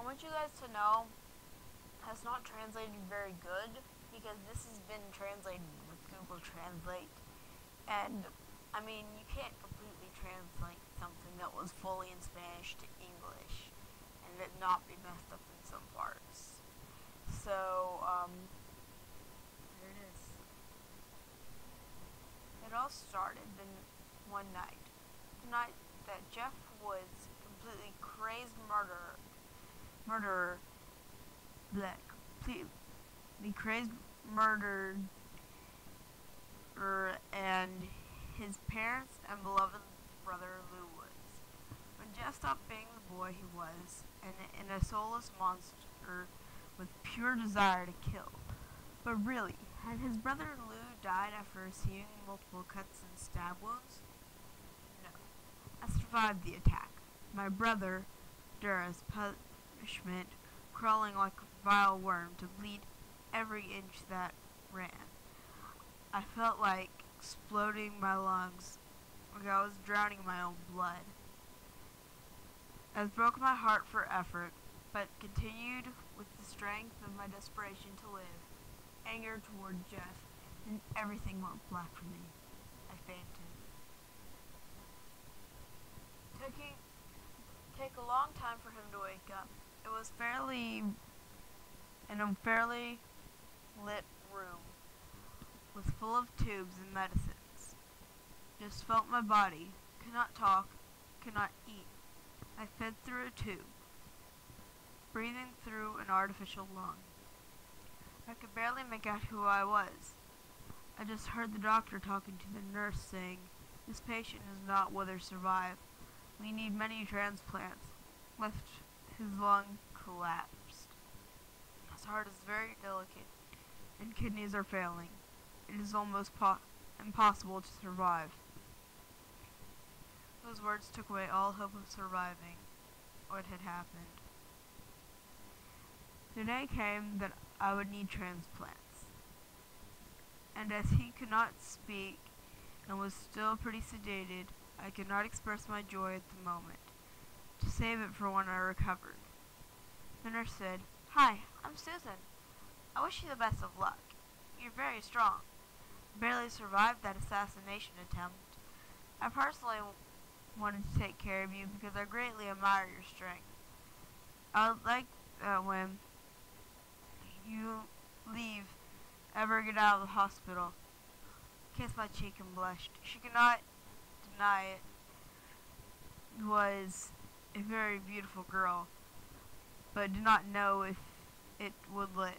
want you guys to know that's not translating very good because this has been translated with Google Translate. And, I mean, you can't completely translate something that was fully in Spanish to English and it not be messed up in some parts. So, there it is. It all started one night. The night that Jeff was completely crazed murderer, completely crazed murderer, and his parents and beloved brother Lou was. When Jeff stopped being the boy he was, and a soulless monster with pure desire to kill. But really, had his brother Lou died after receiving multiple cuts and stab wounds? No. I survived the attack. My brother, Dura's punishment, crawling like a vile worm to bleed every inch that ran. I felt like exploding my lungs, like I was drowning in my own blood. It broke my heart for effort, but continued with the strength of my desperation to live. Anger toward Jeff, and everything went black for me. I fainted. Take a long time for him to wake up. It was in a fairly lit room, was full of tubes and medicines. Just felt my body, could not talk, could not eat. I fed through a tube, breathing through an artificial lung. I could barely make out who I was. I just heard the doctor talking to the nurse saying, "This patient is not whether survive. We need many transplants." Left his lung collapsed. His heart is very delicate and kidneys are failing. It is almost impossible to survive. Those words took away all hope of surviving what had happened. The day came that I would need transplants. And as he could not speak and was still pretty sedated, I could not express my joy at the moment, to save it for when I recovered. The nurse said, "Hi, I'm Susan. I wish you the best of luck. You're very strong. Barely survived that assassination attempt. I personally wanted to take care of you because I greatly admire your strength. I would like that when you leave, ever get out of the hospital." Kissed my cheek and blushed. She could not deny it. Was a very beautiful girl, but did not know if it would live.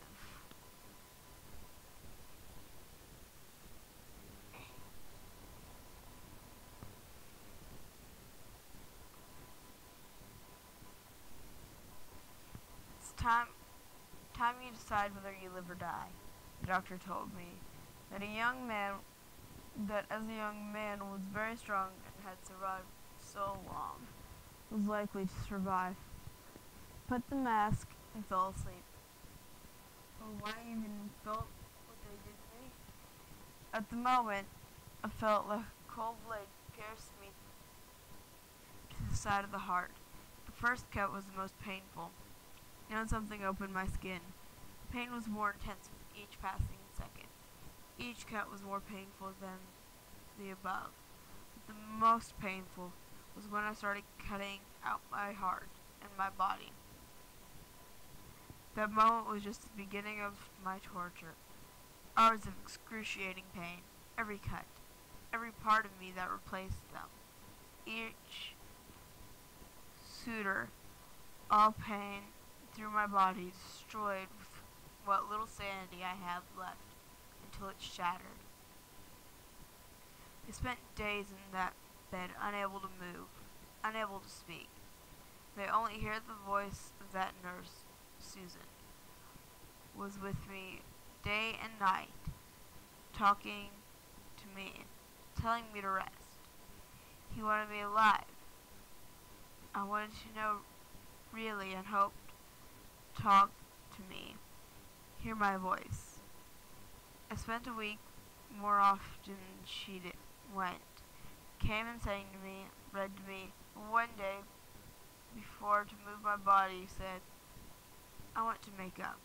It's time you decide whether you live or die. The doctor told me that as a young man was very strong and had survived so long, was likely to survive. Put the mask and fell asleep. Oh, why even felt what they did to me? At the moment, I felt like a cold blade pierced me to the side of the heart. The first cut was the most painful. Now something opened my skin. The pain was more intense with each passing second. Each cut was more painful than the above. But the most painful was when I started cutting out my heart and my body. That moment was just the beginning of my torture. Hours of excruciating pain. Every cut. Every part of me that replaced them. Each suture. All pain through my body, destroyed with what little sanity I have left until it shattered. I spent days in that bed, unable to move, unable to speak. They only hear the voice of that nurse, Susan, was with me day and night, talking to me, telling me to rest. He wanted me alive. I wanted to know really and hoped to talk to me, hear my voice. I spent a week more often she went, came and sang to me, read to me. One day, before to move my body, said, I want to make up.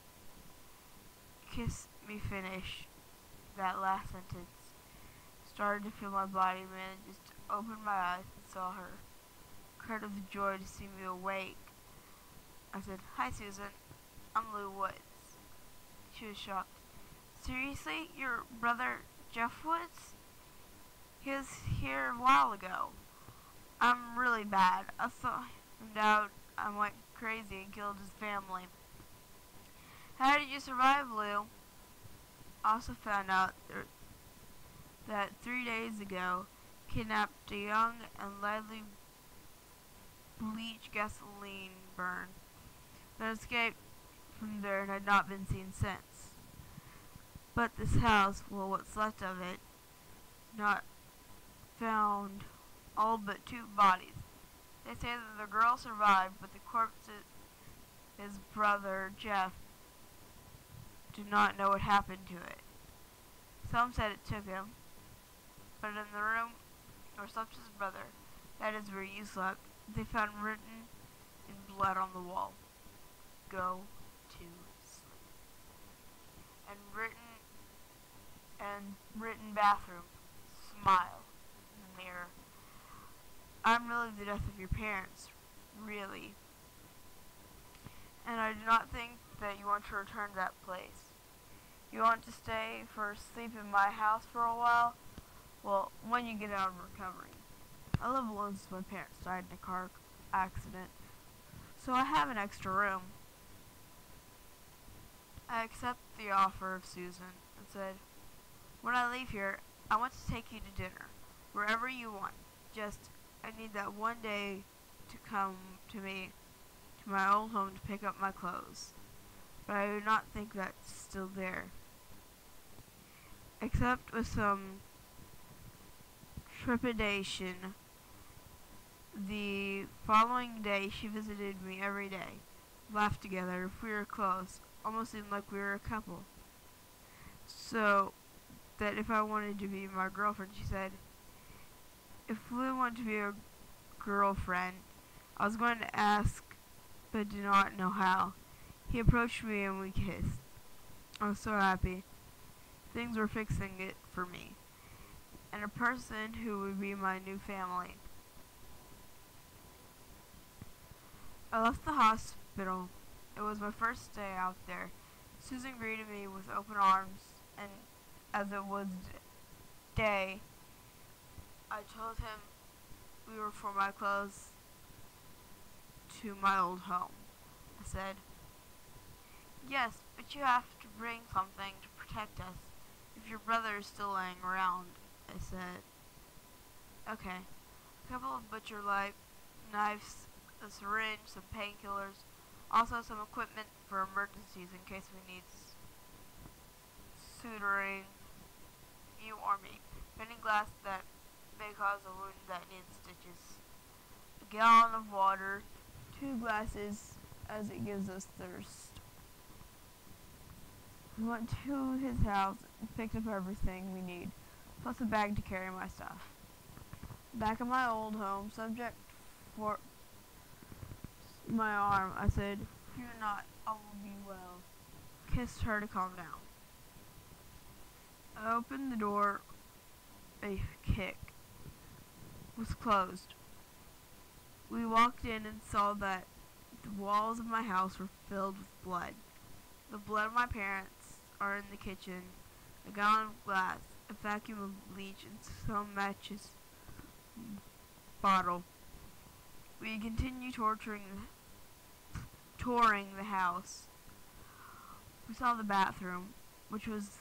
Kiss me finish that last sentence. Started to feel my body, managed to open my eyes and saw her. Cried with joy to see me awake. I said, "Hi, Susan. I'm Lou Woods." She was shocked. "Seriously? Your brother, Jeff Woods? He was here a while ago. I'm really bad. I found out I went crazy and killed his family." "How did you survive, Lou?" I also found out that 3 days ago, kidnapped a young and lively bleach gasoline burn that escaped from there and had not been seen since. But this house, well, what's left of it, not found all but 2 bodies. They say that the girl survived, but the corpse of his brother, Jeff, did not know what happened to it. Some said it took him, but in the room where slept his brother, that is where you slept, they found written in blood on the wall, "Go to sleep." And written bathroom, "Smile," in the mirror. "I'm really the death of your parents, really. And I do not think that you want to return to that place. You want to stay for sleep in my house for a while? Well, when you get out of recovery. I live alone since my parents died in a car accident, so I have an extra room." I accepted the offer of Susan and said, "When I leave here, I want to take you to dinner, wherever you want. Just, I need that one day to come to my old home to pick up my clothes. But I do not think that's still there." Except with some trepidation, the following day she visited me every day, laughed together. If we were close, almost seemed like we were a couple. So that if I wanted to be my girlfriend, she said, if Lou wanted to be a girlfriend, I was going to ask, but did not know how. He approached me and we kissed. I was so happy. Things were fixing it for me, and a person who would be my new family. I left the hospital. It was my first day out there. Susan greeted me with open arms, and as it was day, I told him we were for my clothes to my old home. I said, "Yes, but you have to bring something to protect us if your brother is still laying around." I said, "Okay." A couple of butcher knives, a syringe, some painkillers, also some equipment for emergencies in case we need suturing, you or me, bending glass that may cause a wound that needs stitches, a gallon of water, 2 glasses as it gives us thirst. We went to his house and picked up everything we need, plus a bag to carry my stuff. Back in my old home, subject for my arm, I said, "Fear not, I will be well." Kissed her to calm down. I opened the door a kick. It was closed. We walked in and saw that the walls of my house were filled with blood. The blood of my parents are in the kitchen, a gallon of glass, a vacuum of bleach, and some matches bottle. We continue touring the house. We saw the bathroom, which was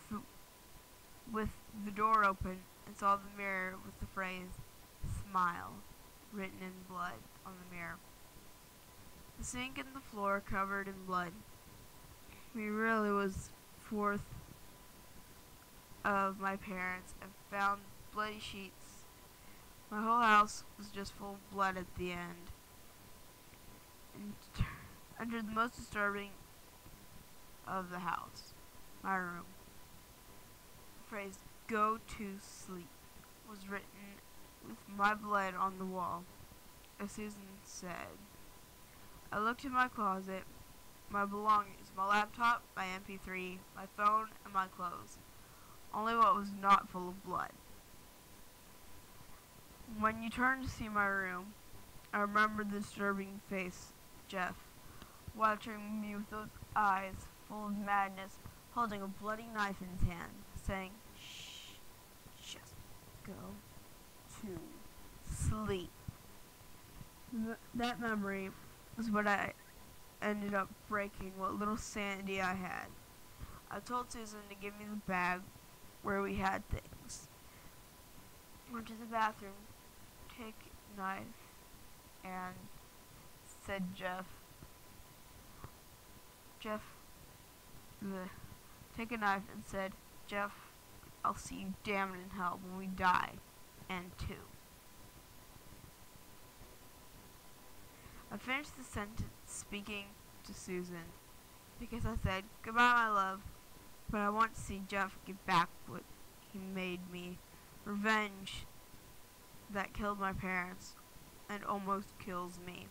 with the door open, and saw the mirror with the phrase, "Smile," written in blood on the mirror. The sink and the floor covered in blood. We really was fourth of my parents and found bloody sheets. My whole house was just full of blood at the end. And under the most disturbing of the house, my room, the phrase "Go to sleep" was written with my blood on the wall. As Susan said, I looked in my closet my belongings, my laptop, my MP3, my phone, and my clothes. Only what was not full of blood. When you turned to see my room, I remembered the disturbing face, Jeff, watching me with those eyes full of madness, holding a bloody knife in his hand, saying, "Shh, just go to sleep." That memory was what I ended up breaking what little sanity I had. I told Susan to give me the bag where we had things. Went to the bathroom, take a knife, and said, take a knife and said, "Jeff, I'll see you damned in hell when we die, and two." I finished the sentence speaking to Susan because I said, "Goodbye, my love, but I want to see Jeff get back what he made me. Revenge that killed my parents and almost kills me.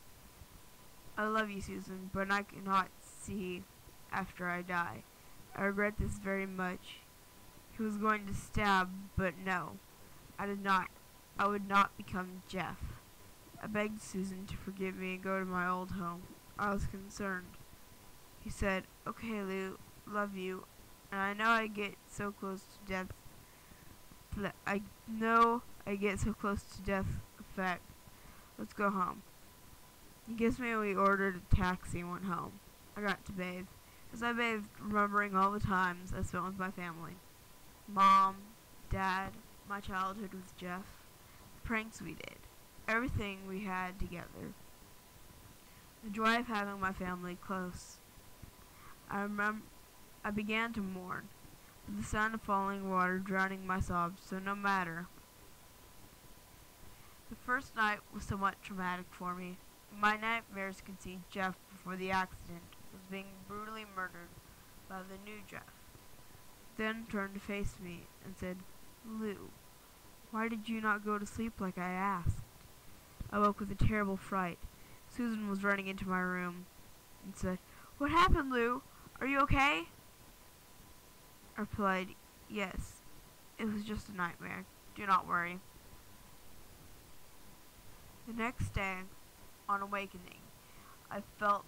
I love you, Susan, but I cannot see after I die. I regret this very much." He was going to stab, but no, I did not. I would not become Jeff. I begged Susan to forgive me and go to my old home. I was concerned. He said, "Okay, Lou, love you, and I know I get so close to death. I know I get so close to death effect. Let's go home." He kissed me and we ordered a taxi and went home. I got to bathe. As I bathed, remembering all the times I spent with my family. Mom, Dad, my childhood with Jeff, the pranks we did, everything we had together. The joy of having my family close. I began to mourn, with the sound of falling water drowning my sobs, so no matter. The first night was somewhat traumatic for me. In my nightmares could see Jeff before the accident was being brutally murdered by the new Jeff. Then turned to face me and said, "Lou, why did you not go to sleep like I asked?" I woke with a terrible fright. Susan was running into my room and said, "What happened, Lou? Are you okay?" I replied, "Yes, it was just a nightmare. Do not worry." The next day, on awakening, I felt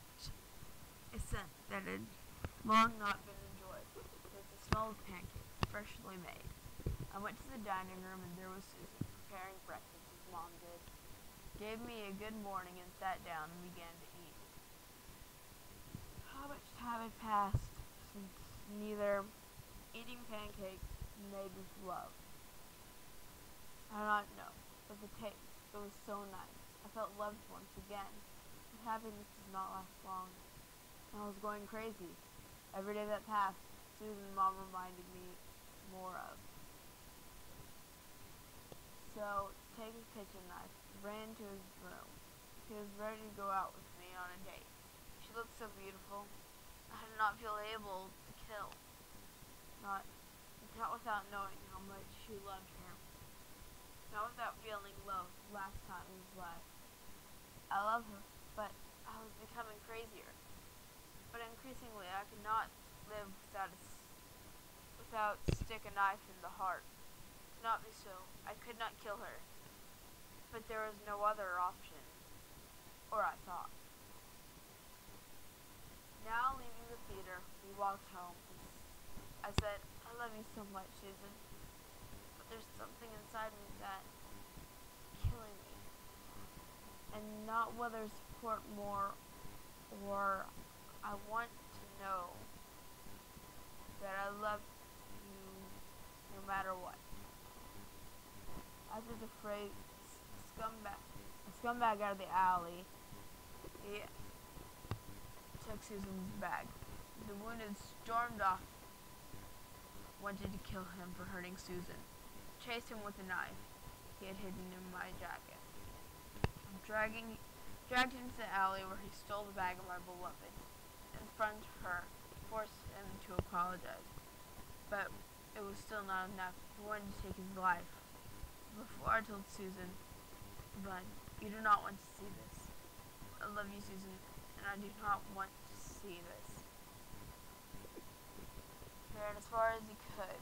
a scent that had long not been enjoyed. It was the smell of pancakes, freshly made. I went to the dining room and there was Susan, preparing breakfast as Mom did. Gave me a good morning and sat down and began to eat. How much time had passed since neither eating pancakes made with love? I do not know, but the taste, it was so nice. I felt loved once again. But happiness does not last long. I was going crazy. Every day that passed, Susan and Mom reminded me more of. So, taking a kitchen knife, ran into his room. He was ready to go out with me on a date. She looked so beautiful. I did not feel able to kill. Not without knowing how much she loved her. Not without feeling love last time in his life. I love her, but I was becoming crazier. But increasingly, I could not live without stick a knife in the heart. It could not be so. I could not kill her. But there was no other option. Or I thought. Now, leaving the theater, we walked home. I said, "I love you so much, Susan. But there's something inside me that's killing me. And not whether support more or I want to know that I love you no matter what." After the phrase scumbag out of the alley, he took Susan's bag. The wounded stormed off, wanted to kill him for hurting Susan. Chased him with a knife he had hidden in my jacket. Dragged him to the alley where he stole the bag of my beloved. In front of her, forced him to apologize. But it was still not enough. He wanted to take his life. Before I told Susan, "Run, you do not want to see this. I love you, Susan, and I do not want to see this. He ran as far as he could.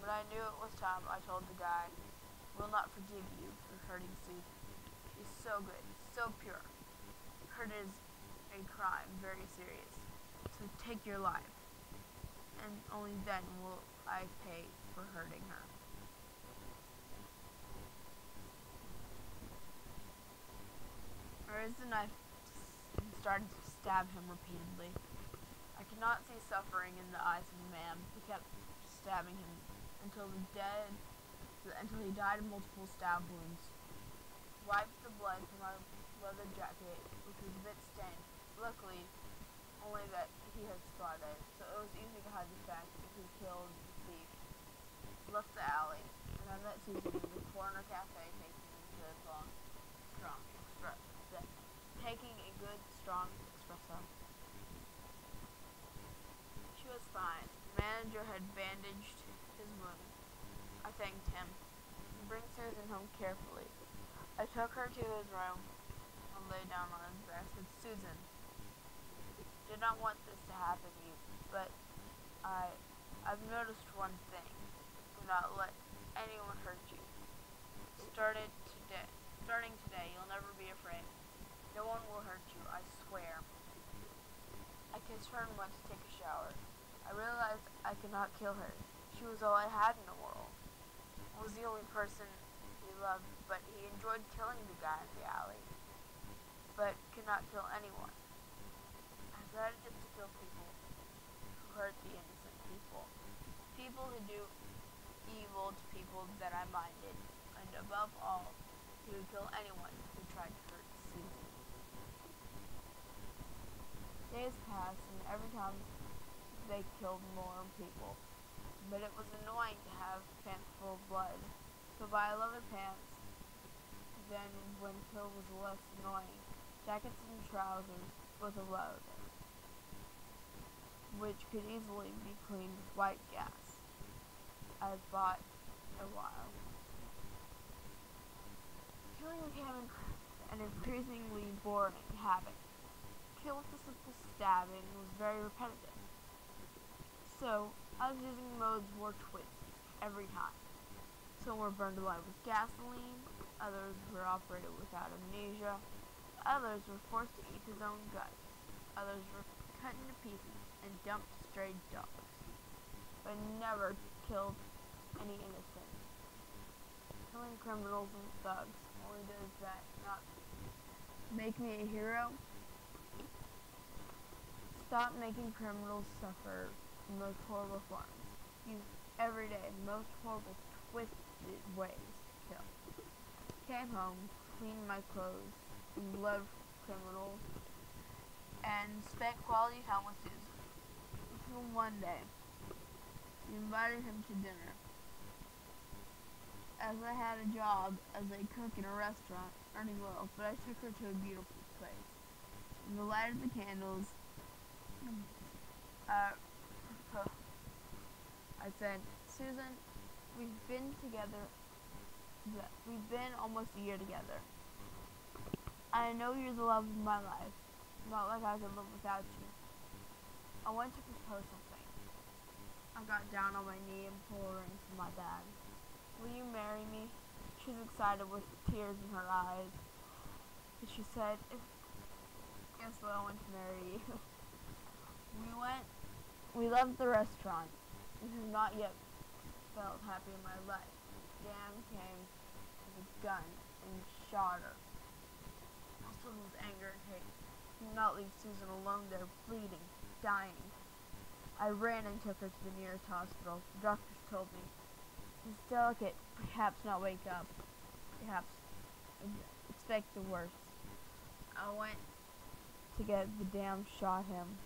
When I knew it was time, I told the guy, "Will not forgive you for hurting Susan. She's so good, so pure. Hurt is a crime, very serious. So take your life, and only then will I pay for hurting her." I raised the knife and started to stab him repeatedly. I could not see suffering in the eyes of the man who kept stabbing him until he died of multiple stab wounds. Wiped the blood from my leather jacket, which was a bit stained. Luckily, only that he had spotted, so it was easy to hide the fact that he killed the thief. Left the alley, and I met Susan in the corner cafe taking a good, strong espresso. She was fine. The manager had bandaged his wound. I thanked him. He brought Susan home carefully. I took her to his room and lay down on his bed. I said, "Susan, did not want this to happen to you, but I've noticed one thing. Do not let anyone hurt you. Starting today, you'll never be afraid. No one will hurt you, I swear." I kissed her and went to take a shower. I realized I could not kill her. She was all I had in the world. I was the only person he loved, but he enjoyed killing the guy in the alley, but could not kill anyone. I decided just to kill people who hurt the innocent people. People who do evil to people that I minded, and above all, he would kill anyone who tried to hurt Susan. Days passed, and every time they killed more people, but it was annoying to have pants full of blood, so buy leather pants. Then, when kill was less annoying, jackets and trousers with a leather, which could easily be cleaned with white gas. I had bought a while. Killing became an increasingly boring habit. Kill with a simple stabbing was very repetitive. So, I was using modes more twists every time. Some were burned alive with gasoline, others were operated without amnesia, others were forced to eat his own guts, others were cut into pieces and dumped to stray dogs, but never killed any innocent. Killing criminals and thugs only does that not make me a hero. Stop making criminals suffer the most horrible forms. Use every day the most horrible, twisted ways to kill. Came home, cleaned my clothes, and loved criminals, and spent quality time with Susan. Until one day, she invited him to dinner. As I had a job as a cook in a restaurant, earning little, but I took her to a beautiful place. In the light of the candles, I said, "Susan, we've been almost a year together. I know you're the love of my life, not like I could live without you. I want to propose something." I got down on my knee and pulled her into my bag. "Will you marry me?" She was excited with tears in her eyes. But she said, "Yes, well, I want to marry you." We left the restaurant. This has not yet felt happy in my life. Dan came with a gun and shot her. I was filled with anger and hate. I could not leave Susan alone there, bleeding, dying. I ran and took her to the nearest hospital. The doctors told me, "She's delicate, perhaps not wake up. Perhaps expect the worst." I went to get the damn shot him.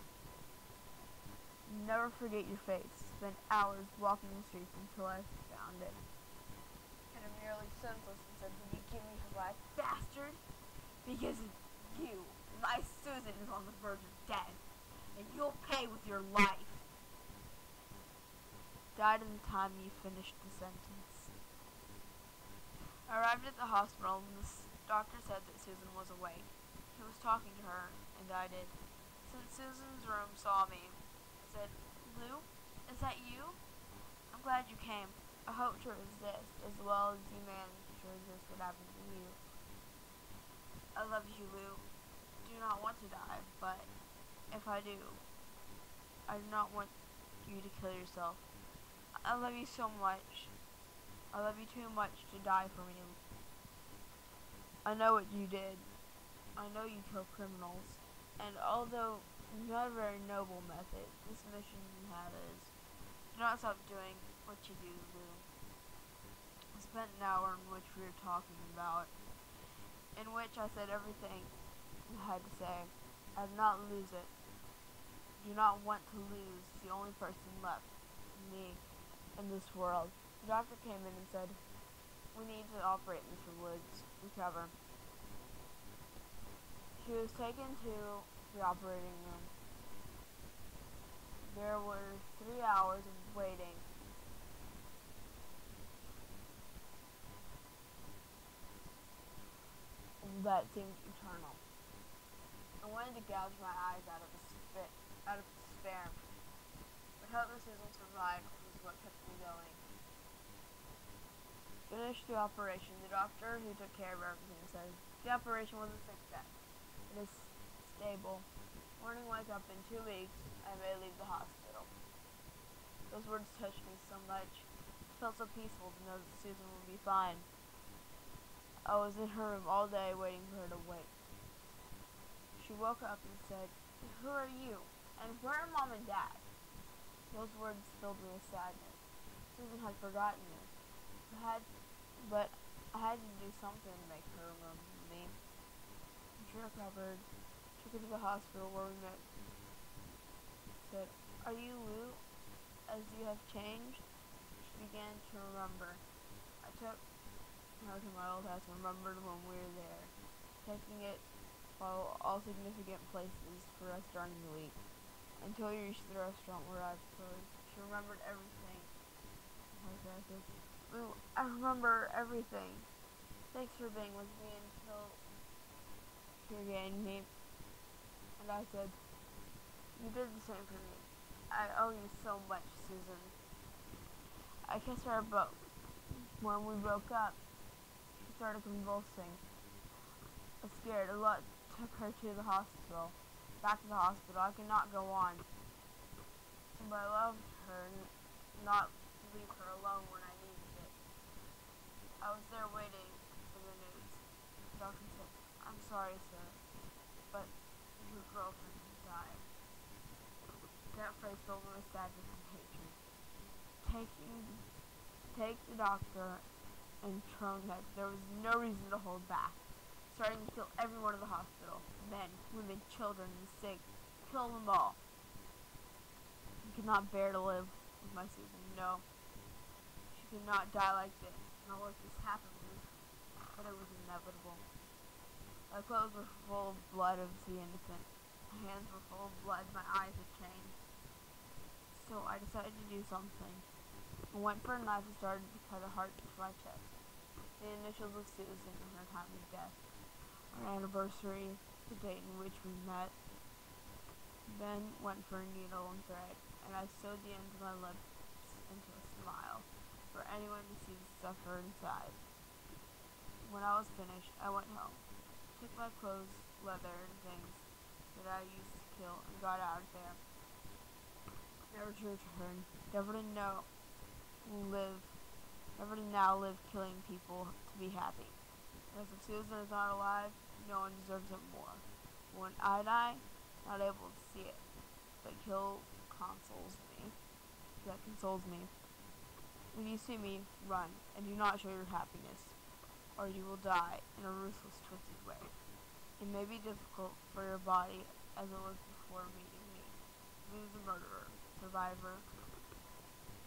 Never forget your face. Spent hours walking the streets until I found it. And I'm nearly senseless and said, "Will you give me her life, bastard? Because you, my Susan, is on the verge of death, and you'll pay with your life." Died in the time you finished the sentence. I arrived at the hospital, and the doctor said that Susan was awake. He was talking to her, and I did. Since Susan's room saw me, I said, Lou, is that you? I'm glad you came. I hope to resist as well as you managed to resist what happened to you. I love you, Lou. Do not want to die, but if I do, I do not want you to kill yourself. I love you so much. I love you too much to die for me. I know what you did. I know you kill criminals. And although not a very noble method, this mission you have is, do not stop doing what you do, Lou. I spent an hour in which we were talking about, in which I said everything I had to say. I did not lose it. Do not want to lose the only person left, me, in this world. The doctor came in and said, we need to operate Mr. Wood's recover. She was taken to the operating room. There were 3 hours of waiting. That seemed eternal. I wanted to gouge my eyes out of despair, but helpless Susan survived was what kept me going. Finished the operation. The doctor who took care of everything said, the operation was a success. It is stable. Warning, wake up in 2 weeks. I may leave the hospital. Those words touched me so much. It felt so peaceful to know that Susan would be fine. I was in her room all day waiting for her to wake. She woke up and said, who are you? And where are Mom and Dad? Those words filled me with sadness. Susan had forgotten me. But I had to do something to make her remember me. When she recovered, took her to the hospital where we met. Said, are you Lou? As you have changed? She began to remember. I took her to my old house and remembered when we were there, taking it while all significant places for us during the week, until we reached the restaurant where I proposed. She remembered everything. I said, Lou, I remember everything. Thanks for being with me until she regained me. And I said, you did the same for me. I owe you so much, Susan. I kissed her, but when we broke up, she started convulsing. I was scared. A lot took her to the hospital. Back to the hospital. I could not go on. But I loved her, not leave her alone when I needed it. I was there waiting for the news. The doctor said, I'm sorry, sir, but your girlfriend has died. That phrase filled me with sadness and hatred. Take the doctor and shown that there was no reason to hold back. Starting to kill everyone in the hospital. Men, women, children, and sick. Kill them all. I could not bear to live with my Susan. No. She could not die like this. Not let this happen. But it was inevitable. My clothes were full of blood of the innocent. My hands were full of blood. My eyes had changed. So I decided to do something. I went for a knife and started to cut a heart into my chest. The initials of Susan and her time of death. Our anniversary, the date in which we met. Then went for a needle and thread, and I sewed the ends of my lips into a smile for anyone to see the suffer inside. When I was finished, I went home, took my clothes, leather, and things that I used to kill, and got out of there. Never to return, never to now live killing people to be happy. Because if Susan is not alive, no one deserves it more. When I die, not able to see it, but that consoles me. When you see me, run, and do not show your happiness, or you will die in a ruthless, twisted way. It may be difficult for your body, as it was before meeting me. He was a murderer, survivor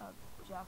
of Jeff